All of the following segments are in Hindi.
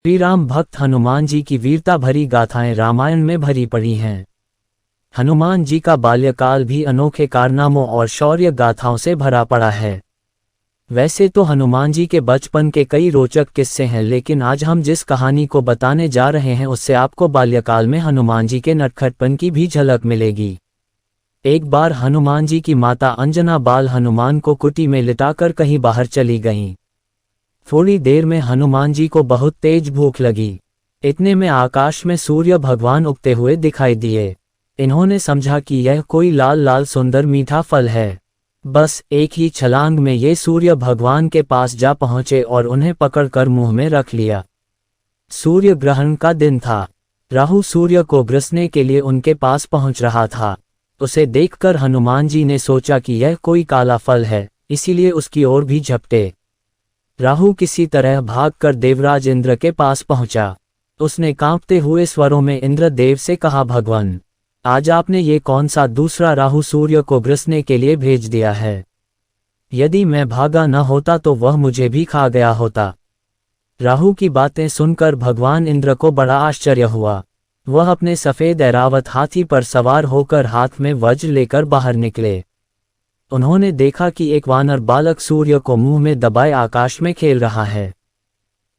श्री राम भक्त हनुमान जी की वीरता भरी गाथाएं रामायण में भरी पड़ी हैं। हनुमान जी का बाल्यकाल भी अनोखे कारनामों और शौर्य गाथाओं से भरा पड़ा है। वैसे तो हनुमान जी के बचपन के कई रोचक किस्से हैं, लेकिन आज हम जिस कहानी को बताने जा रहे हैं उससे आपको बाल्यकाल में हनुमान जी के नटखटपन की भी झलक मिलेगी। एक बार हनुमान जी की माता अंजना बाल हनुमान को कुटी में लिटाकर कहीं बाहर चली गईं। थोड़ी देर में हनुमान जी को बहुत तेज भूख लगी। इतने में आकाश में सूर्य भगवान उगते हुए दिखाई दिए। इन्होंने समझा कि यह कोई लाल लाल सुंदर मीठा फल है। बस एक ही छलांग में ये सूर्य भगवान के पास जा पहुंचे और उन्हें पकड़कर मुंह में रख लिया। सूर्य ग्रहण का दिन था। राहु सूर्य को ग्रसने के लिए उनके पास पहुंच रहा था। उसे देखकर हनुमान जी ने सोचा कि यह कोई काला फल है, इसीलिए उसकी ओर भी झपटे। राहु किसी तरह भागकर देवराज इंद्र के पास पहुंचा। उसने कांपते हुए स्वरों में इंद्रदेव से कहा, भगवान, आज आपने ये कौन सा दूसरा राहु सूर्य को ग्रसने के लिए भेज दिया है? यदि मैं भागा न होता तो वह मुझे भी खा गया होता। राहु की बातें सुनकर भगवान इंद्र को बड़ा आश्चर्य हुआ। वह अपने सफेद ऐरावत हाथी पर सवार होकर हाथ में वज्र लेकर बाहर निकले। उन्होंने देखा कि एक वानर बालक सूर्य को मुंह में दबाए आकाश में खेल रहा है।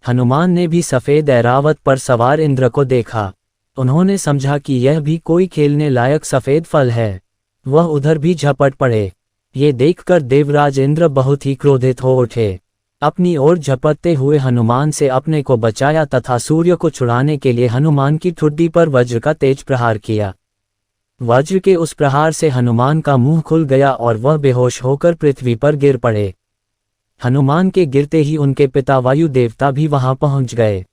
हनुमान ने भी सफेद ऐरावत पर सवार इंद्र को देखा। उन्होंने समझा कि यह भी कोई खेलने लायक सफेद फल है। वह उधर भी झपट पड़े। ये देखकर देवराज इंद्र बहुत ही क्रोधित हो उठे। अपनी ओर झपटते हुए हनुमान से अपने को बचाया तथा सूर्य को छुड़ाने के लिए हनुमान की ठुड्डी पर वज्र का तेज प्रहार किया। वज्र के उस प्रहार से हनुमान का मुंह खुल गया और वह बेहोश होकर पृथ्वी पर गिर पड़े। हनुमान के गिरते ही उनके पिता वायु देवता भी वहां पहुंच गए।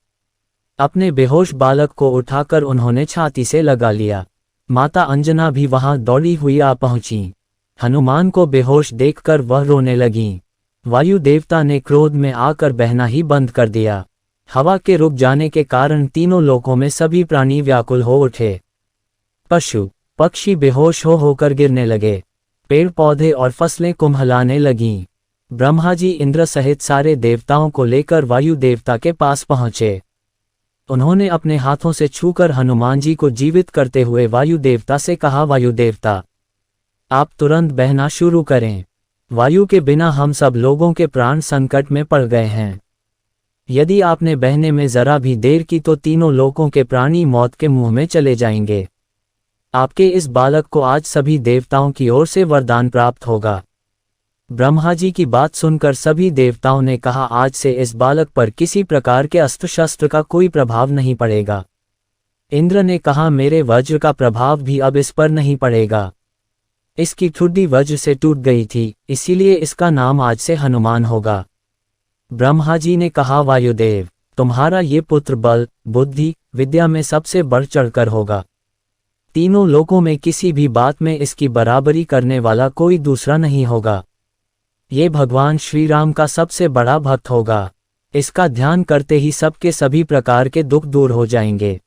अपने बेहोश बालक को उठाकर उन्होंने छाती से लगा लिया। माता अंजना भी वहां दौड़ी हुई आ पहुंची। हनुमान को बेहोश देखकर वह रोने लगीं। वायु देवता ने क्रोध में आकर बहना ही बंद कर दिया। हवा के रुक जाने के कारण तीनों लोकों में सभी प्राणी व्याकुल हो उठे। पशु पक्षी बेहोश होकर गिरने लगे। पेड़ पौधे और फसलें कुम्हलाने लगीं। ब्रह्मा जी इंद्र सहित सारे देवताओं को लेकर वायु देवता के पास पहुंचे। उन्होंने अपने हाथों से छूकर हनुमान जी को जीवित करते हुए वायु देवता से कहा, वायु देवता, आप तुरंत बहना शुरू करें। वायु के बिना हम सब लोगों के प्राण संकट में पड़ गए हैं। यदि आपने बहने में जरा भी देर की तो तीनों लोकों के प्राणी मौत के मुंह में चले जाएंगे। आपके इस बालक को आज सभी देवताओं की ओर से वरदान प्राप्त होगा। ब्रह्मा जी की बात सुनकर सभी देवताओं ने कहा, आज से इस बालक पर किसी प्रकार के अस्त्र शस्त्र का कोई प्रभाव नहीं पड़ेगा। इंद्र ने कहा, मेरे वज्र का प्रभाव भी अब इस पर नहीं पड़ेगा। इसकी ठुड्डी वज्र से टूट गई थी, इसीलिए इसका नाम आज से हनुमान होगा। ब्रह्मा जी ने कहा, वायुदेव, तुम्हारा ये पुत्र बल, बुद्धि, विद्या में सबसे बढ़ चढ़कर होगा। तीनों लोकों में किसी भी बात में इसकी बराबरी करने वाला कोई दूसरा नहीं होगा। ये भगवान श्री राम का सबसे बड़ा भक्त होगा। इसका ध्यान करते ही सबके सभी प्रकार के दुख दूर हो जाएंगे।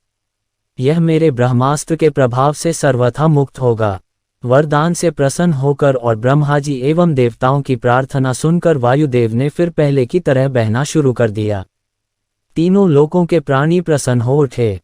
यह मेरे ब्रह्मास्त्र के प्रभाव से सर्वथा मुक्त होगा। वरदान से प्रसन्न होकर और ब्रह्मा जी एवं देवताओं की प्रार्थना सुनकर वायुदेव ने फिर पहले की तरह बहना शुरू कर दिया। तीनों लोकों के प्राणी प्रसन्न हो उठे।